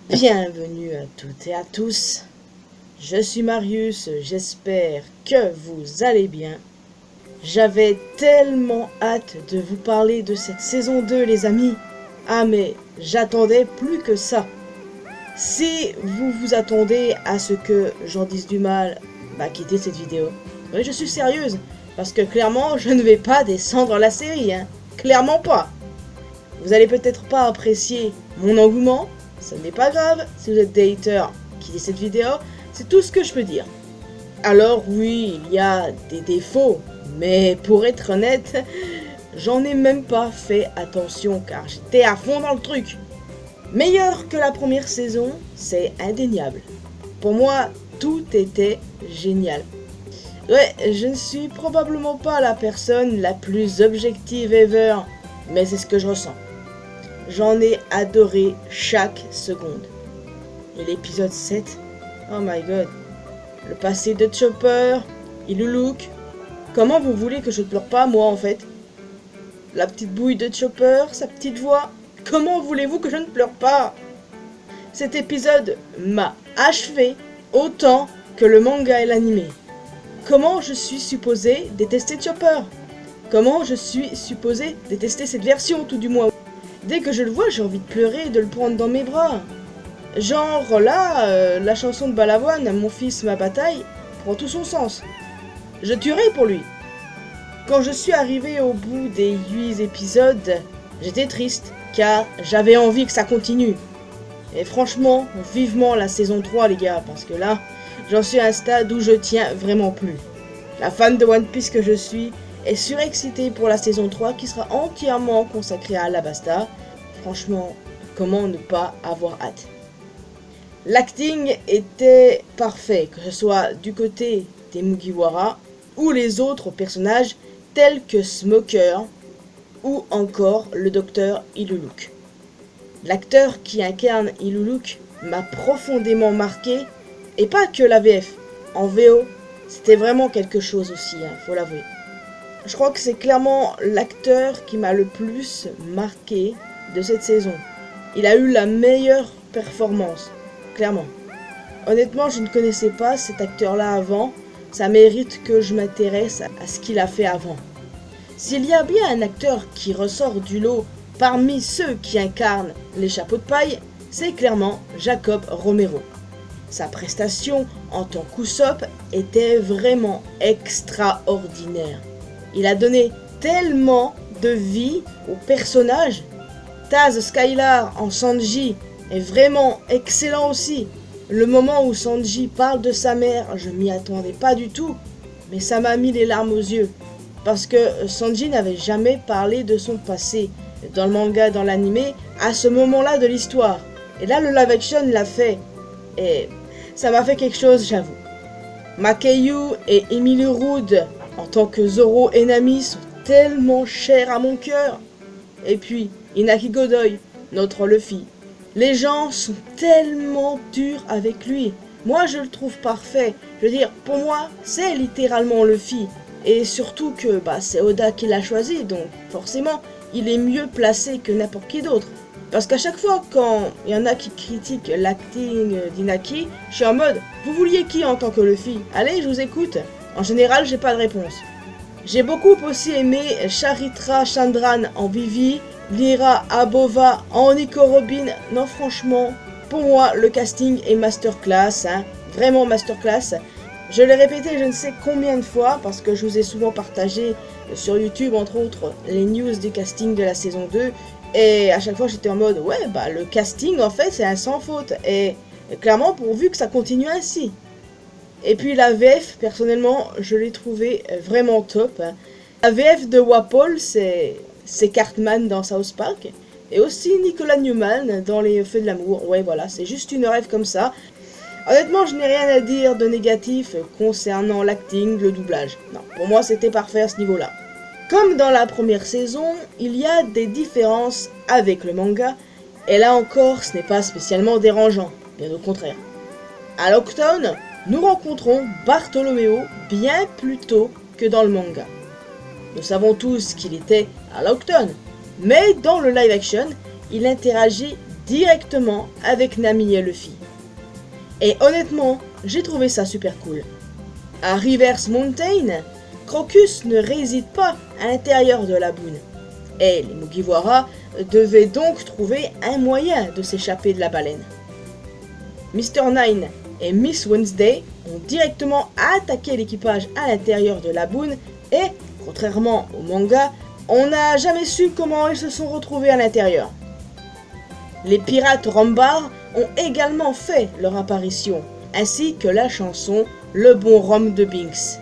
Bienvenue à toutes et à tous, je suis Marius, j'espère que vous allez bien. J'avais tellement hâte de vous parler de cette saison 2 les amis. Ah mais j'attendais plus que ça. Si vous vous attendez à ce que j'en dise du mal, quittez cette vidéo. Oui, je suis sérieuse, parce que clairement je ne vais pas descendre la série, clairement pas. Vous allez peut-être pas apprécier mon engouement, ce n'est pas grave, si vous êtes des haters, quittez cette vidéo, c'est tout ce que je peux dire. Alors oui, il y a des défauts, mais pour être honnête, j'en ai même pas fait attention car j'étais à fond dans le truc. Meilleur que la première saison, c'est indéniable. Pour moi, tout était génial. Ouais, je ne suis probablement pas la personne la plus objective ever, mais c'est ce que je ressens. J'en ai adoré chaque seconde. Et l'épisode 7, oh my god. Le passé de Chopper, Iluluk. Comment vous voulez que je ne pleure pas, moi, en fait? La petite bouille de Chopper, sa petite voix. Comment voulez-vous que je ne pleure pas? Cet épisode m'a achevé autant que le manga et l'anime. Comment je suis supposé détester Chopper? Comment je suis supposé détester cette version, tout du moins? Dès que je le vois, j'ai envie de pleurer et de le prendre dans mes bras. Genre là, la chanson de Balavoine, Mon fils, ma bataille, prend tout son sens. Je tuerai pour lui. Quand je suis arrivé au bout des 8 épisodes, j'étais triste, car j'avais envie que ça continue. Et franchement, vivement la saison 3 les gars, parce que là, j'en suis à un stade où je tiens vraiment plus. La fan de One Piece que je suis est surexcitée pour la saison 3 qui sera entièrement consacrée à Alabasta. Franchement, comment ne pas avoir hâte? L'acting était parfait, que ce soit du côté des Mugiwara ou les autres personnages tels que Smoker ou encore le docteur Iluluk. L'acteur qui incarne Iluluk m'a profondément marqué, et pas que la VF, en VO, c'était vraiment quelque chose aussi, faut l'avouer. Je crois que c'est clairement l'acteur qui m'a le plus marqué de cette saison. Il a eu la meilleure performance, clairement. Honnêtement, je ne connaissais pas cet acteur-là avant, ça mérite que je m'intéresse à ce qu'il a fait avant. S'il y a bien un acteur qui ressort du lot parmi ceux qui incarnent les chapeaux de paille, c'est clairement Jacob Romero. Sa prestation en tant qu'Usopp était vraiment extraordinaire. Il a donné tellement de vie au personnage. Taz Skylar en Sanji est vraiment excellent aussi. Le moment où Sanji parle de sa mère, je m'y attendais pas du tout, mais ça m'a mis les larmes aux yeux. Parce que Sanji n'avait jamais parlé de son passé dans le manga, dans l'anime, à ce moment-là de l'histoire. Et là, le live action l'a fait. Et ça m'a fait quelque chose, j'avoue. Makeyu et Emily Rood, en tant que Zoro et Nami, sont tellement chers à mon cœur. Et puis, Inaki Godoy, notre Luffy. Les gens sont tellement durs avec lui. Moi, je le trouve parfait. Je veux dire, pour moi, c'est littéralement Luffy. Et surtout que c'est Oda qui l'a choisi, donc forcément, il est mieux placé que n'importe qui d'autre. Parce qu'à chaque fois, quand il y en a qui critiquent l'acting d'Inaki, je suis en mode, vous vouliez qui en tant que Luffy? Allez, je vous écoute. En général, j'ai pas de réponse. J'ai beaucoup aussi aimé Charitra Chandran en Vivi, Lyra Abova en Nico Robin. Non, franchement, pour moi, le casting est masterclass, vraiment masterclass. Je l'ai répété je ne sais combien de fois, parce que je vous ai souvent partagé sur YouTube, entre autres, les news du casting de la saison 2. Et à chaque fois, j'étais en mode, ouais, le casting, en fait, c'est un sans faute. Et clairement, pourvu que ça continue ainsi. Et puis la VF, personnellement, je l'ai trouvé vraiment top. La VF de Wapol, c'est Cartman dans South Park. Et aussi Nicolas Newman dans Les Feux de l'amour. Ouais, voilà, c'est juste une rêve comme ça. Honnêtement, je n'ai rien à dire de négatif concernant l'acting, le doublage. Non, pour moi, c'était parfait à ce niveau-là. Comme dans la première saison, il y a des différences avec le manga. Et là encore, ce n'est pas spécialement dérangeant, bien au contraire. À Lockdown, nous rencontrons Bartholoméo bien plus tôt que dans le manga. Nous savons tous qu'il était à Lockdown, mais dans le live action, il interagit directement avec Nami et Luffy. Et honnêtement, j'ai trouvé ça super cool. À Rivers Mountain, Crocus ne réside pas à l'intérieur de la boune. Et les Mugiwara devaient donc trouver un moyen de s'échapper de la baleine. Mr. Nine et Miss Wednesday ont directement attaqué l'équipage à l'intérieur de la boune et, contrairement au manga, on n'a jamais su comment ils se sont retrouvés à l'intérieur. Les pirates Rombar ont également fait leur apparition, ainsi que la chanson Le bon rhum de Binks.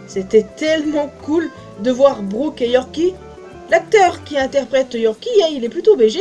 C'était tellement cool de voir Brooke et Yorkie. L'acteur qui interprète Yorkie, il est plutôt BG.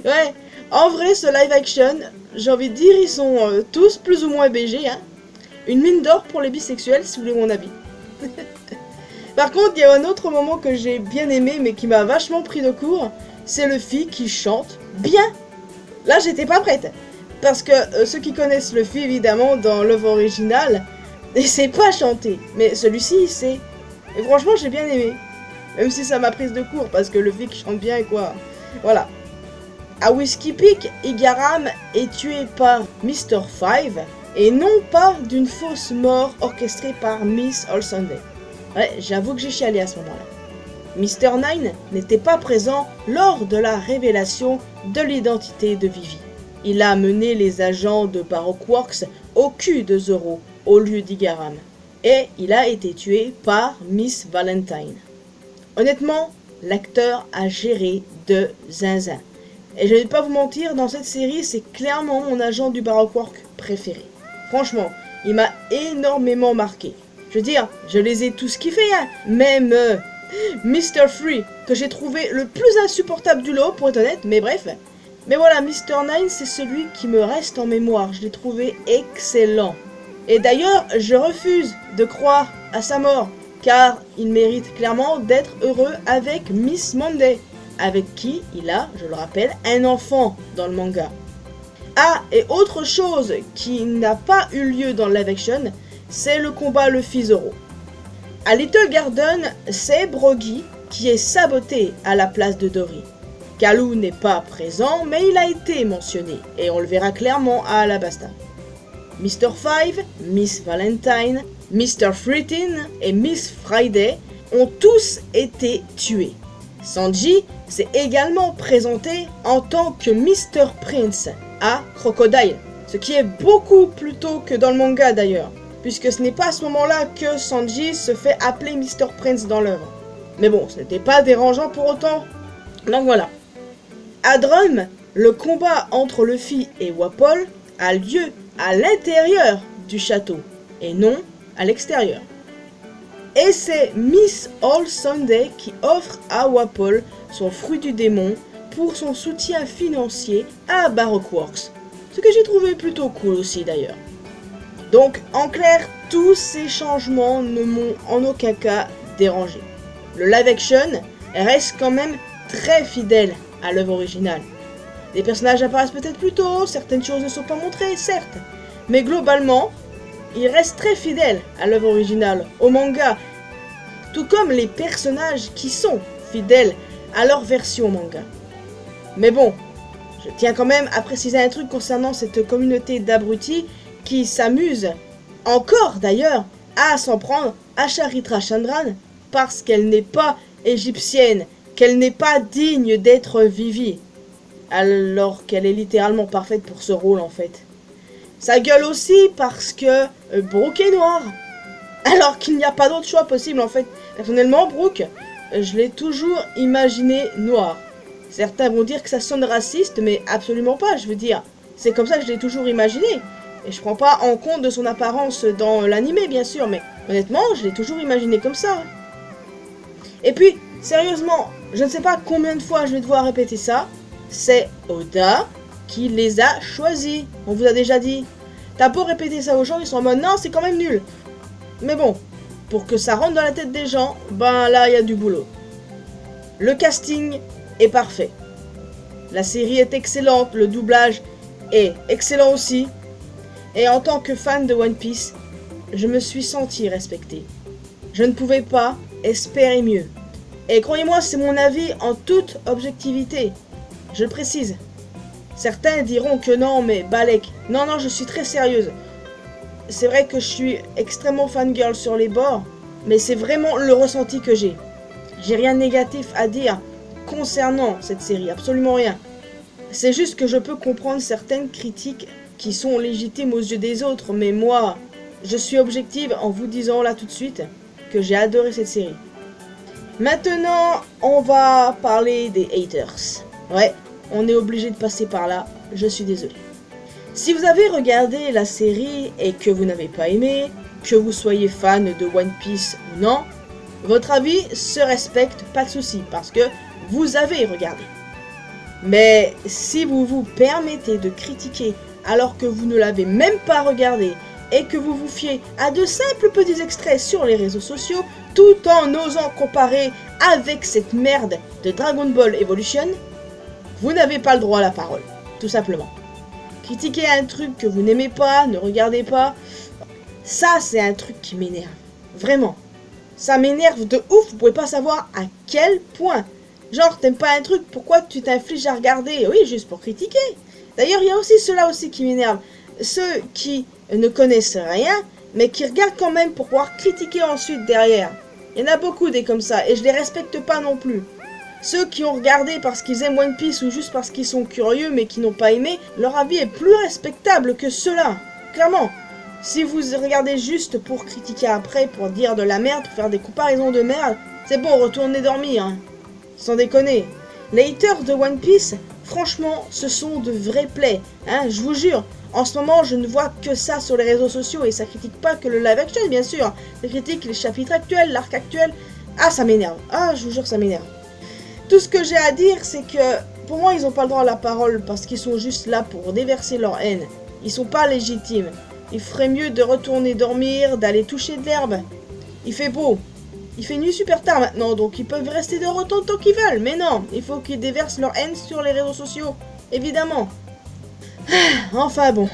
Ouais, en vrai, ce live action, j'ai envie de dire, ils sont tous plus ou moins BG. Une mine d'or pour les bisexuels, si vous voulez mon avis. Par contre, il y a un autre moment que j'ai bien aimé, mais qui m'a vachement pris de court. C'est Luffy qui chante bien. Là, j'étais pas prête. Parce que ceux qui connaissent Luffy, évidemment, dans l'œuvre originale, il sait pas chanter. Mais celui-ci, il sait. Et franchement, j'ai bien aimé. Même si ça m'a prise de court, parce que Luffy qui chante bien, quoi. Voilà. À Whiskey Peak, Igaram est tué par Mr. Five, et non pas d'une fausse mort orchestrée par Miss All Sunday. Ouais, j'avoue que j'ai chialé à ce moment-là. Mr. Nine n'était pas présent lors de la révélation de l'identité de Vivi. Il a mené les agents de Baroque Works au cul de Zoro, au lieu d'Igaram. Et il a été tué par Miss Valentine. Honnêtement, l'acteur a géré de zinzin. Et je ne vais pas vous mentir, dans cette série, c'est clairement mon agent du Baroque Works préféré. Franchement, il m'a énormément marqué. Je veux dire, je les ai tous kiffés, Même Mr. Free, que j'ai trouvé le plus insupportable du lot, pour être honnête, mais bref. Mais voilà, Mr. Nine, c'est celui qui me reste en mémoire. Je l'ai trouvé excellent. Et d'ailleurs, je refuse de croire à sa mort, car il mérite clairement d'être heureux avec Miss Monday, avec qui il a, je le rappelle, un enfant dans le manga. Ah, et autre chose qui n'a pas eu lieu dans le live action, c'est le combat Luffy-Zoro. À Little Garden, c'est Brogy qui est saboté à la place de Dory. Kalou n'est pas présent, mais il a été mentionné, et on le verra clairement à Alabasta. Mr. Five, Miss Valentine, Mr. Fritin et Miss Friday ont tous été tués. Sanji s'est également présenté en tant que Mr. Prince à Crocodile, ce qui est beaucoup plus tôt que dans le manga d'ailleurs, puisque ce n'est pas à ce moment-là que Sanji se fait appeler Mr. Prince dans l'œuvre. Mais bon, ce n'était pas dérangeant pour autant, donc voilà. À Drum, le combat entre Luffy et Wapol a lieu à l'intérieur du château, et non à l'extérieur. Et c'est Miss All Sunday qui offre à Wapol son fruit du démon pour son soutien financier à Baroque Works, ce que j'ai trouvé plutôt cool aussi d'ailleurs. Donc en clair, tous ces changements ne m'ont en aucun cas dérangé. Le live action reste quand même très fidèle à l'œuvre originale. Les personnages apparaissent peut-être plus tôt, certaines choses ne sont pas montrées, certes, mais globalement, il reste très fidèle à l'œuvre originale, au manga, tout comme les personnages qui sont fidèles à leur version manga. Mais bon, je tiens quand même à préciser un truc concernant cette communauté d'abrutis qui s'amuse, encore d'ailleurs, à s'en prendre à Charitra Chandran parce qu'elle n'est pas égyptienne, qu'elle n'est pas digne d'être Vivi, alors qu'elle est littéralement parfaite pour ce rôle en fait. Ça gueule aussi parce que Brooke est noire, alors qu'il n'y a pas d'autre choix possible en fait. Personnellement, Brooke, je l'ai toujours imaginé noire. Certains vont dire que ça sonne raciste, mais absolument pas, je veux dire. C'est comme ça que je l'ai toujours imaginé. Et je prends pas en compte de son apparence dans l'animé, bien sûr, mais honnêtement, je l'ai toujours imaginé comme ça. Et puis, sérieusement, je ne sais pas combien de fois je vais devoir répéter ça, c'est Oda qui les a choisis. On vous a déjà dit. T'as beau répéter ça aux gens, ils sont en mode non, c'est quand même nul. Mais bon, pour que ça rentre dans la tête des gens, ben là, il y a du boulot. Le casting est parfait. La série est excellente, le doublage est excellent aussi. Et en tant que fan de One Piece, je me suis senti respecté. Je ne pouvais pas espérer mieux. Et croyez-moi, c'est mon avis en toute objectivité. je le précise. Certains diront que non, mais Balek. Non, non, je suis très sérieuse. C'est vrai que je suis extrêmement fangirl sur les bords, mais c'est vraiment le ressenti que j'ai. J'ai rien de négatif à dire concernant cette série, absolument rien. C'est juste que je peux comprendre certaines critiques qui sont légitimes aux yeux des autres, mais moi, je suis objective en vous disant là tout de suite que j'ai adoré cette série. Maintenant, on va parler des haters. Ouais, on est obligé de passer par là, je suis désolé. Si vous avez regardé la série et que vous n'avez pas aimé, que vous soyez fan de One Piece ou non, votre avis se respecte, pas de souci, parce que vous avez regardé. Mais si vous vous permettez de critiquer alors que vous ne l'avez même pas regardé et que vous vous fiez à de simples petits extraits sur les réseaux sociaux, tout en osant comparer avec cette merde de Dragon Ball Evolution, vous n'avez pas le droit à la parole, tout simplement. Critiquer un truc que vous n'aimez pas, ne regardez pas, ça c'est un truc qui m'énerve, vraiment. Ça m'énerve de ouf, vous pouvez pas savoir à quel point. Genre, t'aimes pas un truc, pourquoi tu t'infliges à regarder? Oui, juste pour critiquer. D'ailleurs, il y a aussi ceux-là aussi qui m'énervent. Ceux qui ne connaissent rien, mais qui regardent quand même pour pouvoir critiquer ensuite derrière. Il y en a beaucoup des comme ça, et je les respecte pas non plus. Ceux qui ont regardé parce qu'ils aiment One Piece ou juste parce qu'ils sont curieux mais qui n'ont pas aimé, leur avis est plus respectable que ceux-là. Clairement. Si vous regardez juste pour critiquer après, pour dire de la merde, pour faire des comparaisons de merde, c'est bon, retournez dormir. Hein. Sans déconner. Les haters de One Piece, franchement, ce sont de vrais plays. Hein, je vous jure. En ce moment, je ne vois que ça sur les réseaux sociaux et ça critique pas que le live action, bien sûr. Ça critique les chapitres actuels, l'arc actuel. Ah, ça m'énerve. Ah, je vous jure, ça m'énerve. Tout ce que j'ai à dire, c'est que pour moi, ils n'ont pas le droit à la parole parce qu'ils sont juste là pour déverser leur haine. Ils sont pas légitimes. Il ferait mieux de retourner dormir, d'aller toucher de l'herbe. Il fait beau. Il fait nuit super tard maintenant, donc ils peuvent rester dehors autant de temps qu'ils veulent. Mais non, il faut qu'ils déversent leur haine sur les réseaux sociaux. Évidemment. Enfin bon.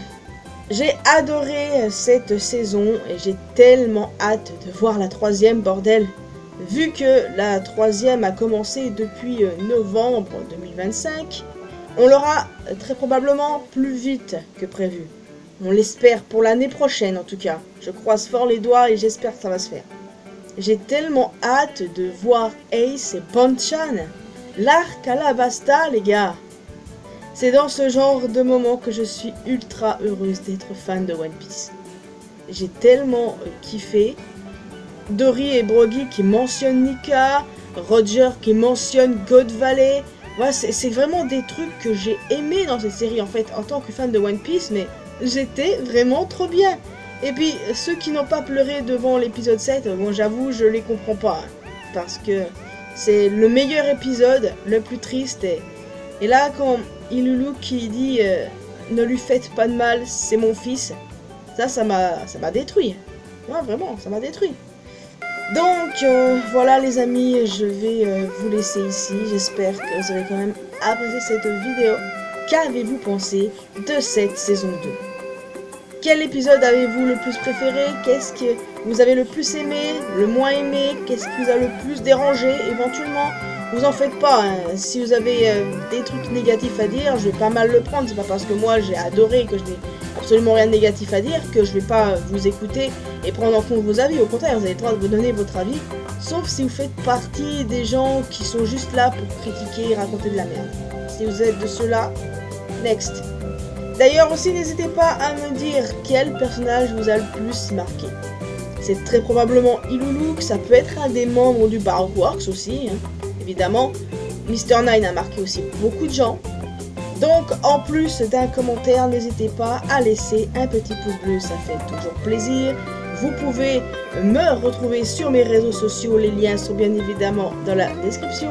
J'ai adoré cette saison et j'ai tellement hâte de voir la 3e, bordel. Vu que la 3e a commencé depuis novembre 2025, on l'aura très probablement plus vite que prévu. On l'espère pour l'année prochaine en tout cas. Je croise fort les doigts et j'espère que ça va se faire. J'ai tellement hâte de voir Ace et Bonchan. L'arc Alabasta, les gars. C'est dans ce genre de moment que je suis ultra heureuse d'être fan de One Piece. J'ai tellement kiffé. Dory et Brogy qui mentionnent Nika, Roger qui mentionne God Valley. Voilà, c'est vraiment des trucs que j'ai aimé dans cette série en fait en tant que fan de One Piece, mais j'étais vraiment trop bien. Et puis ceux qui n'ont pas pleuré devant l'épisode 7, bon j'avoue je les comprends pas, hein, parce que c'est le meilleur épisode, le plus triste. Et là quand Ilulu qui dit ne lui faites pas de mal, c'est mon fils, ça m'a détruit. Ouais, vraiment, ça m'a détruit. Donc voilà les amis, je vais vous laisser ici. J'espère que vous avez quand même apprécié cette vidéo. Qu'avez-vous pensé de cette saison 2? Quel épisode avez-vous le plus préféré? Qu'est-ce que vous avez le plus aimé, le moins aimé? Qu'est-ce qui vous a le plus dérangé éventuellement? Vous en faites pas, hein. Si vous avez des trucs négatifs à dire, je vais pas mal le prendre. C'est pas parce que moi j'ai adoré, que je n'ai absolument rien de négatif à dire, que je vais pas vous écouter et prendre en compte vos avis. Au contraire, vous avez le droit de vous donner votre avis. Sauf si vous faites partie des gens qui sont juste là pour critiquer et raconter de la merde. Si vous êtes de ceux-là, next. D'ailleurs aussi, n'hésitez pas à me dire quel personnage vous a le plus marqué. C'est très probablement Ilulu, ça peut être un des membres du Baroque Works aussi, hein. Évidemment, Mr. Nine a marqué aussi beaucoup de gens. Donc, en plus d'un commentaire, n'hésitez pas à laisser un petit pouce bleu, ça fait toujours plaisir. Vous pouvez me retrouver sur mes réseaux sociaux, les liens sont bien évidemment dans la description.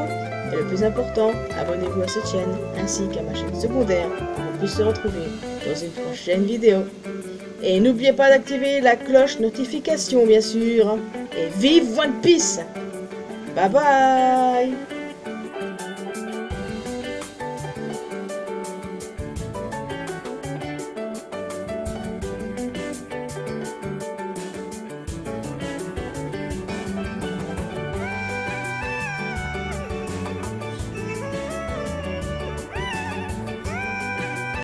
Et le plus important, abonnez-vous à cette chaîne, ainsi qu'à ma chaîne secondaire, pour qu'on puisse se retrouver dans une prochaine vidéo. Et n'oubliez pas d'activer la cloche notification, bien sûr. Et vive One Piece! Bye bye!